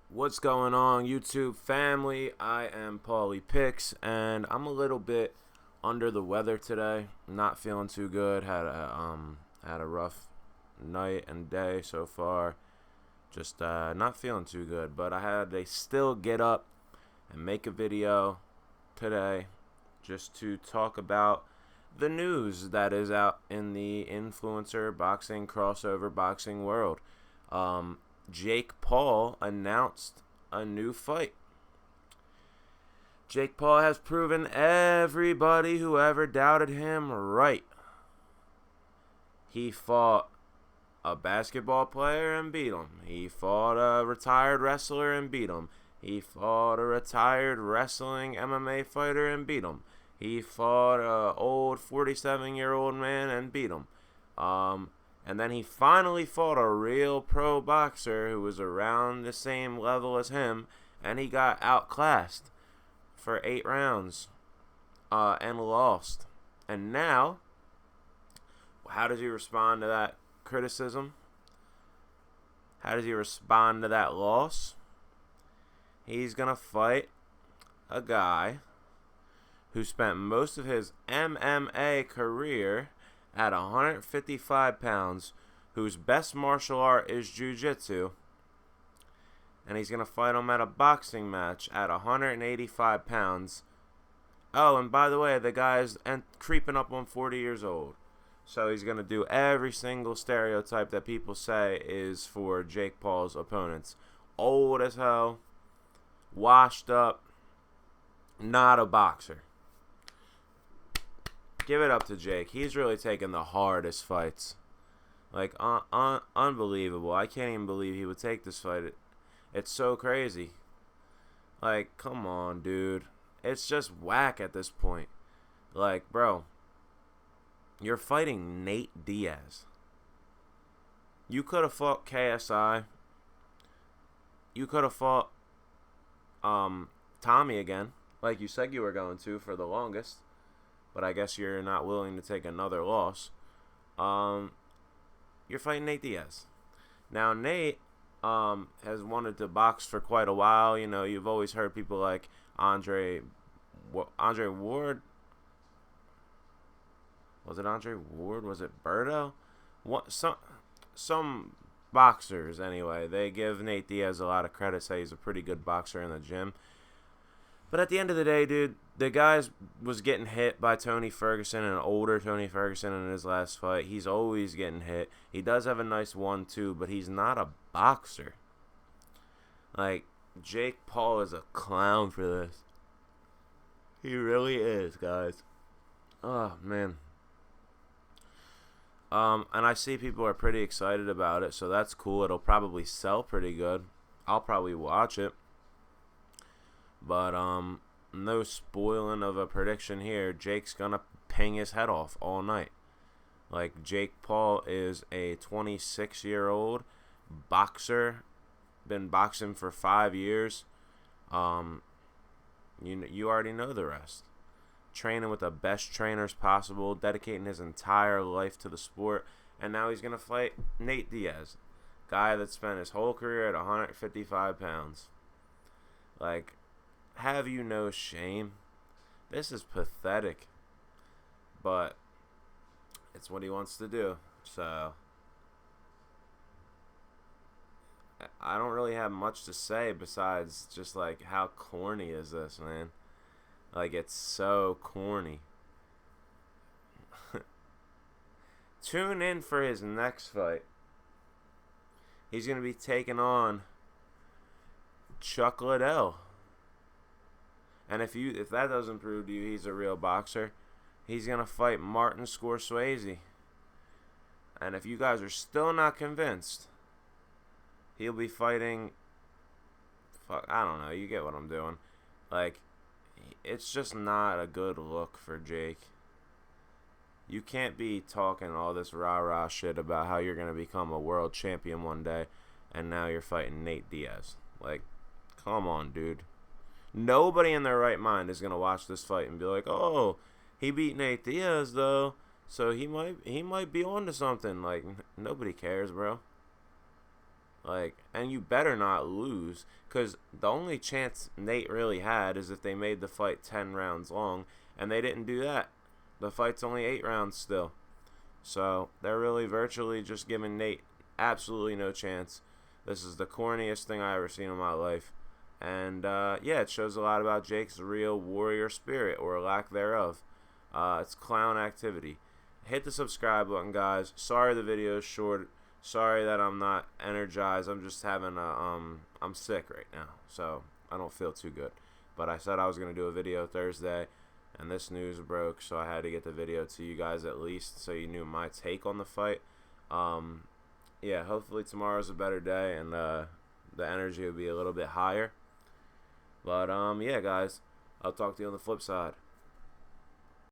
What's going on, YouTube family? I am Paulie Picks, and I'm a little bit under the weather today. Not feeling too good. Had a rough night and day so far. Just not feeling too good. But I had to still get up and make a video today, just to talk about the news that is out in the influencer boxing crossover boxing world. Jake Paul announced a new fight. Jake Paul has proven everybody who ever doubted him right. He fought a basketball player and beat him. He fought a retired wrestler and beat him. He fought a retired wrestling MMA fighter and beat him. He fought a old 47-year-old man and beat him. And then he finally fought a real pro boxer who was around the same level as him, and he got outclassed for 8 rounds and lost. And now, how does he respond to that criticism? How does he respond to that loss? He's going to fight a guy who spent most of his MMA career at 155 pounds, whose best martial art is jiu-jitsu, and he's going to fight him at a boxing match at 185 pounds. Oh, and by the way, the guy is creeping up on 40 years old. So he's going to do every single stereotype that people say is for Jake Paul's opponents. Old as hell, washed up, not a boxer. Give it up to Jake. He's really taking the hardest fights. Like, unbelievable. I can't even believe he would take this fight. It's so crazy. Like, come on, dude. It's just whack at this point. Like, bro, you're fighting Nate Diaz. You could have fought KSI. You could have fought Tommy again, like you said you were going to for the longest. But I guess you're not willing to take another loss. You're fighting Nate Diaz. Now, Nate has wanted to box for quite a while. You know, you've always heard people like Andre Ward. Was it Andre Ward? Was it Berto? Some boxers, anyway. They give Nate Diaz a lot of credit, say he's a pretty good boxer in the gym. But at the end of the day, dude, the guy was getting hit by Tony Ferguson, an older Tony Ferguson in his last fight. He's always getting hit. He does have a nice 1-2, but he's not a boxer. Like, Jake Paul is a clown for this. He really is, guys. Oh, man. And I see people are pretty excited about it, so that's cool. It'll probably sell pretty good. I'll probably watch it. But, no spoiling of a prediction here. Jake's gonna ping his head off all night. Like, Jake Paul is a 26-year-old boxer. Been boxing for 5 years. You already know the rest. Training with the best trainers possible. Dedicating his entire life to the sport. And now he's gonna fight Nate Diaz. Guy that spent his whole career at 155 pounds. Like, have you no shame? This is pathetic. But it's what he wants to do. So I don't really have much to say besides just like, how corny is this, man? Like, it's so corny. Tune in for his next fight. He's going to be taking on Chuck Liddell. And if that doesn't prove to you he's a real boxer, he's going to fight Martin Scorsese. And if you guys are still not convinced, he'll be fighting... I don't know. You get what I'm doing. Like, it's just not a good look for Jake. You can't be talking all this rah-rah shit about how you're going to become a world champion one day, and now you're fighting Nate Diaz. Like, come on, dude. Nobody in their right mind is going to watch this fight and be like, oh, he beat Nate Diaz, though, so he might be on to something. Like, nobody cares, bro. Like, and you better not lose, because the only chance Nate really had is if they made the fight 10 rounds long, and they didn't do that. The fight's only 8 rounds still. So they're really virtually just giving Nate absolutely no chance. This is the corniest thing I ever seen in my life. And yeah, it shows a lot about Jake's real warrior spirit, or lack thereof. It's clown activity. Hit the subscribe button, guys. Sorry the video is short. Sorry that I'm not energized. I'm just having I'm sick right now, so I don't feel too good. But I said I was going to do a video Thursday, and this news broke, so I had to get the video to you guys at least, so you knew my take on the fight. Yeah, hopefully tomorrow's a better day, and the energy will be a little bit higher. But yeah, guys, I'll talk to you on the flip side.